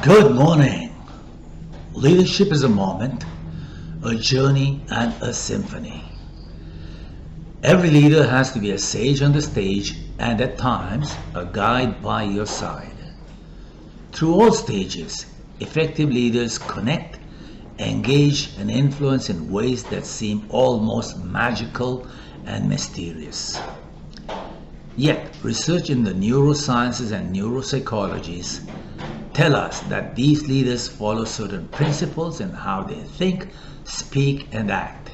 Good morning. Leadership is a moment, a journey, and a symphony. Every leader has to be a sage on the stage and at times a guide by your side. Through all stages, effective leaders connect, engage, and influence in ways that seem almost magical and mysterious. Yet, research in the neurosciences and neuropsychologies tell us that these leaders follow certain principles in how they think, speak, and act.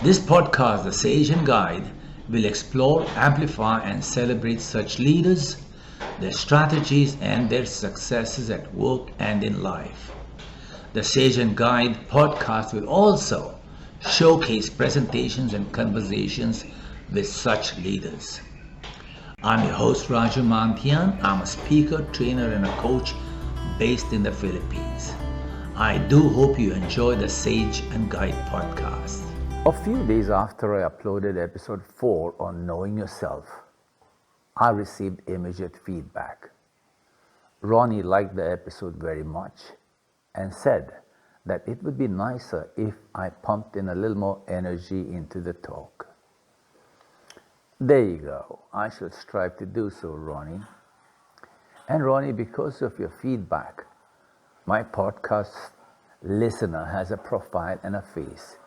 This podcast, The Sage and Guide, will explore, amplify, and celebrate such leaders, their strategies, and their successes at work and in life. The Sage and Guide podcast will also showcase presentations and conversations with such leaders. I'm your host Raju Mandhyan. I'm a speaker, trainer, and a coach based in the Philippines. I do hope you enjoy the Sage and Guide podcast. A few days after I uploaded episode 4 on knowing yourself, I received immediate feedback. Ronnie liked the episode very much and said that it would be nicer if I pumped in a little more energy into the talk. There you go. I shall strive to do so, Ronnie. And Ronnie, because of your feedback, my podcast listener has a profile and a face.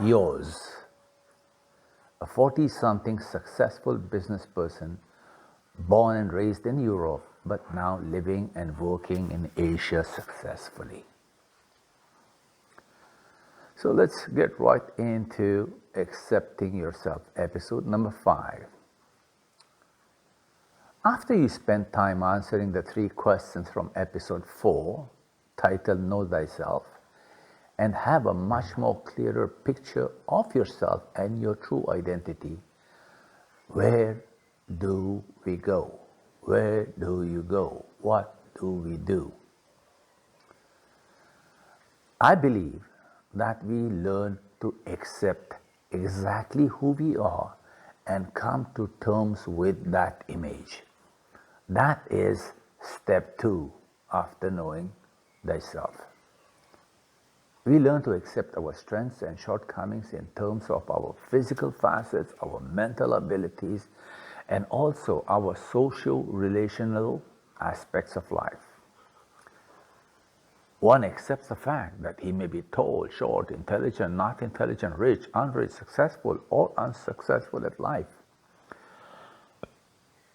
Yours. A 40-something successful business person, born and raised in Europe, but now living and working in Asia successfully. So let's get right into accepting yourself, episode number 5. After you spend time answering the 3 questions from episode 4, titled Know Thyself, and have a much more clearer picture of yourself and your true identity, where do we go? Where do you go? What do we do? I believe that we learn to accept exactly who we are and come to terms with that image. That is step 2 after knowing thyself. We learn to accept our strengths and shortcomings in terms of our physical facets, our mental abilities, and also our socio-relational aspects of life. One accepts the fact that he may be tall, short, intelligent, not intelligent, rich, unrich, successful, or unsuccessful at life.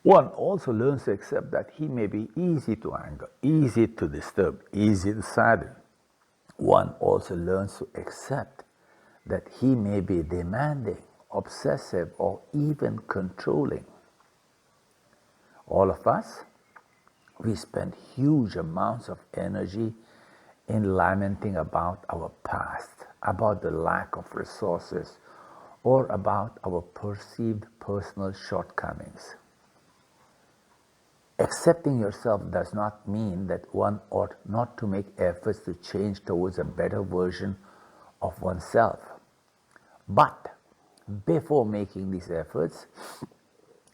One also learns to accept that he may be easy to anger, easy to disturb, easy to sadden. One also learns to accept that he may be demanding, obsessive, or even controlling. All of us, we spend huge amounts of energy in lamenting about our past, about the lack of resources, or about our perceived personal shortcomings. Accepting yourself does not mean that one ought not to make efforts to change towards a better version of oneself. But before making these efforts,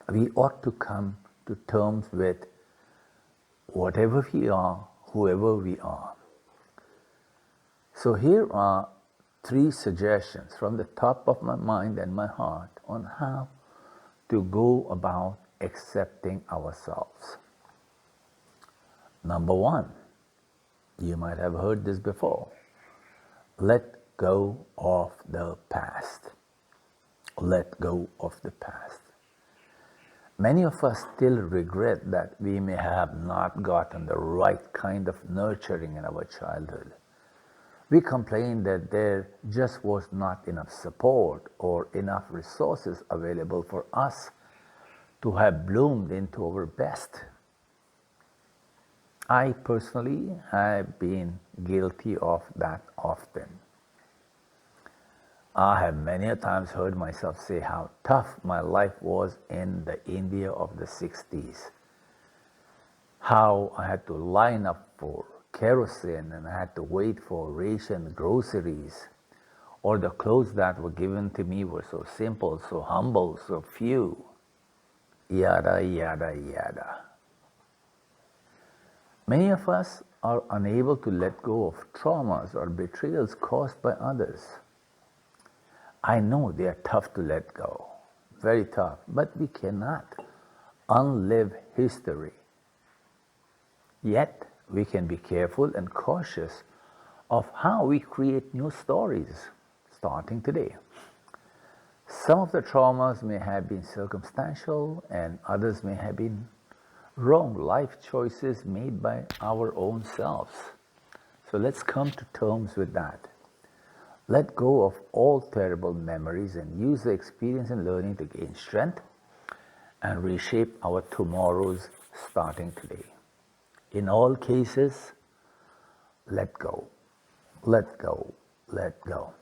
we ought to come to terms with whatever we are, whoever we are. So here are 3 suggestions from the top of my mind and my heart on how to go about accepting ourselves. Number 1, you might have heard this before. Let go of the past. Let go of the past. Many of us still regret that we may have not gotten the right kind of nurturing in our childhood. We complain that there just was not enough support or enough resources available for us to have bloomed into our best. I personally have been guilty of that often. I have many a times heard myself say how tough my life was in the India of the 60s. How I had to line up for kerosene and I had to wait for ration groceries, or the clothes that were given to me were so simple, so humble, so few. Yada, yada, yada. Many of us are unable to let go of traumas or betrayals caused by others. I know they are tough to let go, very tough, but we cannot unlive history. Yet, we can be careful and cautious of how we create new stories starting today. Some of the traumas may have been circumstantial and others may have been wrong life choices made by our own selves. So let's come to terms with that. Let go of all terrible memories and use the experience and learning to gain strength and reshape our tomorrows starting today. In all cases, let go, let go, let go.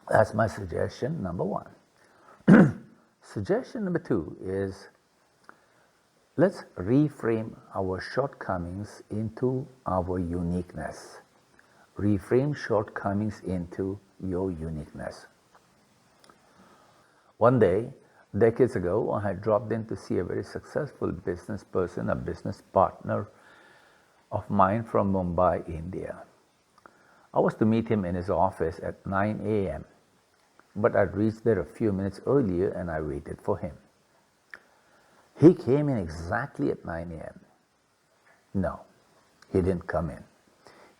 That's my suggestion number one. Suggestion number two is let's reframe our shortcomings into our uniqueness. Reframe shortcomings into your uniqueness. One day, decades ago, I had dropped in to see a very successful business person, a business partner of mine from Mumbai, India. I was to meet him in his office at 9 a.m., but I'd reached there a few minutes earlier and I waited for him. He came in exactly at 9 a.m. No, he didn't come in.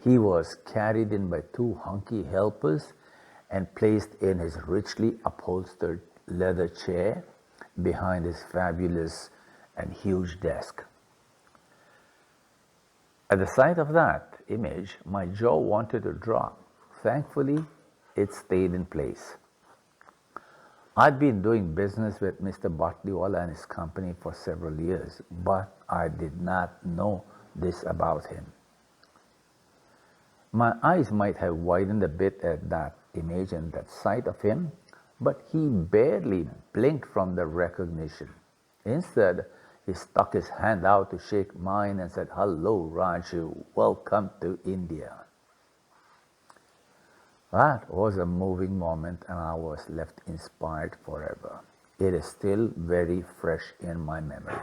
He was carried in by two hunky helpers and placed in his richly upholstered leather chair behind his fabulous and huge desk. At the sight of that image, my jaw wanted to drop. Thankfully, it stayed in place. I'd been doing business with Mr. Batliwala and his company for several years, but I did not know this about him. My eyes might have widened a bit at that image and that sight of him, but he barely blinked from the recognition. Instead, he stuck his hand out to shake mine and said, "Hello, Raju, welcome to India." That was a moving moment and I was left inspired forever. It is still very fresh in my memory.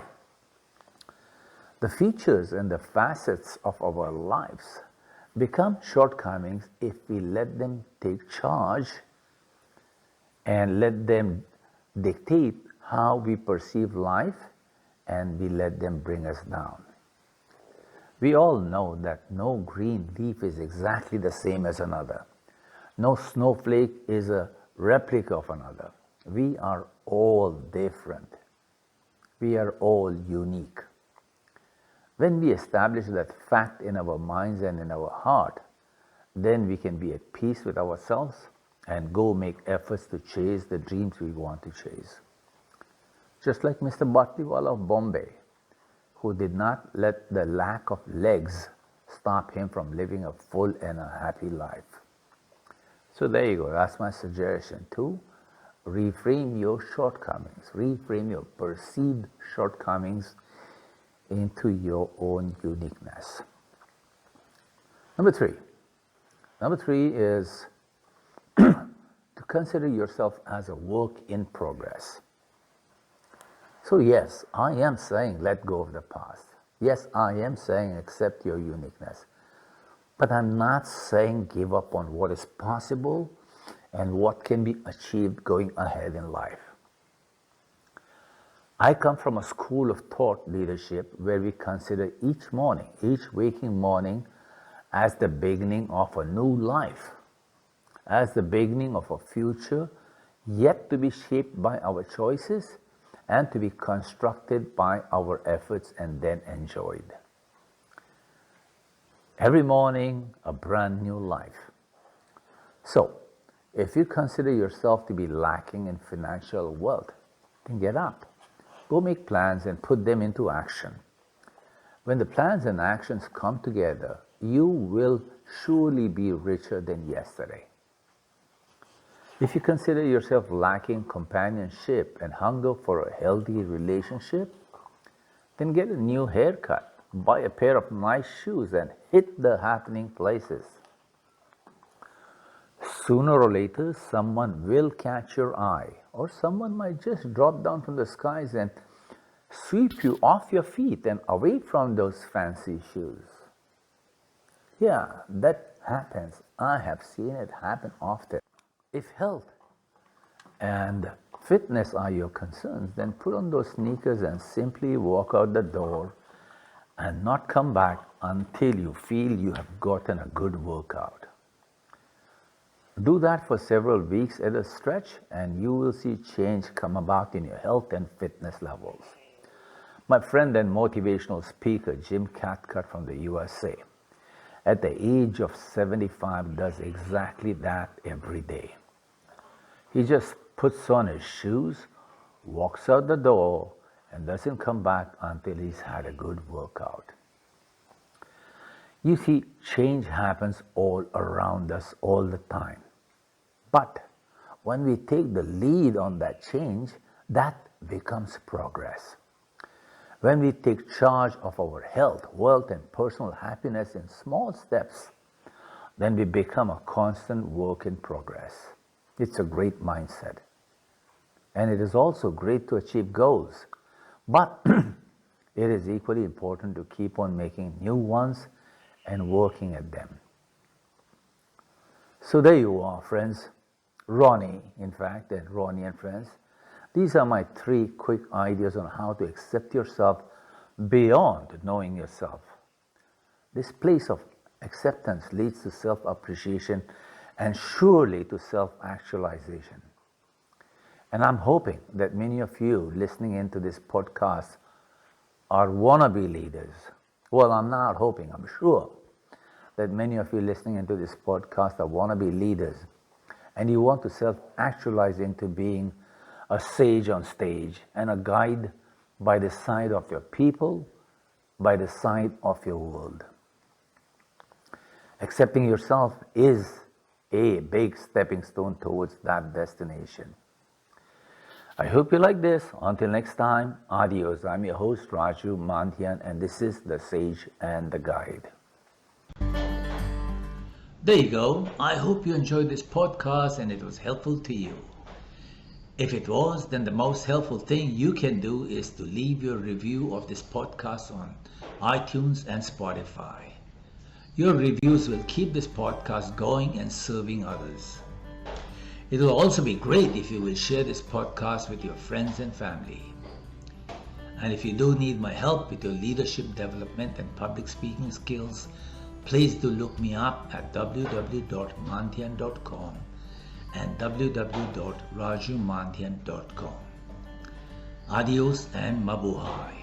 The features and the facets of our lives become shortcomings if we let them take charge and let them dictate how we perceive life and we let them bring us down. We all know that no green leaf is exactly the same as another. No snowflake is a replica of another. We are all different. We are all unique. When we establish that fact in our minds and in our heart, then we can be at peace with ourselves and go make efforts to chase the dreams we want to chase. Just like Mr. Batliwala of Bombay, who did not let the lack of legs stop him from living a full and a happy life. So there you go, that's my suggestion too. Reframe your shortcomings, reframe your perceived shortcomings into your own uniqueness. Number three is to consider yourself as a work in progress. So yes, I am saying let go of the past. Yes, I am saying accept your uniqueness. But I'm not saying give up on what is possible and what can be achieved going ahead in life. I come from a school of thought leadership where we consider each morning, each waking morning, as the beginning of a new life, as the beginning of a future yet to be shaped by our choices and to be constructed by our efforts and then enjoyed. Every morning, a brand new life. So, if you consider yourself to be lacking in financial wealth, then get up. Go make plans and put them into action. When the plans and actions come together, you will surely be richer than yesterday. If you consider yourself lacking companionship and hunger for a healthy relationship, then get a new haircut, buy a pair of nice shoes and hit the happening places. Sooner or later, someone will catch your eye, or someone might just drop down from the skies and sweep you off your feet and away from those fancy shoes. Yeah, that happens. I have seen it happen often. If health and fitness are your concerns, then put on those sneakers and simply walk out the door and not come back until you feel you have gotten a good workout. Do that for several weeks at a stretch and you will see change come about in your health and fitness levels. My friend and motivational speaker Jim Cathcart from the USA, at the age of 75, does exactly that every day. He just puts on his shoes, walks out the door, and doesn't come back until he's had a good workout. You see, change happens all around us all the time. But when we take the lead on that change, that becomes progress. When we take charge of our health, wealth, and personal happiness in small steps, then we become a constant work in progress. It's a great mindset. And it is also great to achieve goals. But it is equally important to keep on making new ones and working at them. So there you are, friends. Ronnie, in fact, and Ronnie and friends. These are my 3 quick ideas on how to accept yourself beyond knowing yourself. This place of acceptance leads to self-appreciation and surely to self-actualization. And I'm hoping that many of you listening into this podcast are wannabe leaders. Well, I'm not hoping, I'm sure that many of you listening into this podcast are wannabe leaders and you want to self-actualize into being a sage on stage and a guide by the side of your people, by the side of your world. Accepting yourself is a big stepping stone towards that destination. I hope you like this. Until next time, adios. I'm your host, Raju Mandhyan, and this is The Sage and the Guide. There you go. I hope you enjoyed this podcast and it was helpful to you. If it was, then the most helpful thing you can do is to leave your review of this podcast on iTunes and Spotify. Your reviews will keep this podcast going and serving others. It will also be great if you will share this podcast with your friends and family. And if you do need my help with your leadership development and public speaking skills, please do look me up at www.mandhyan.com and www.rajumandhyan.com. Adios and mabuhay.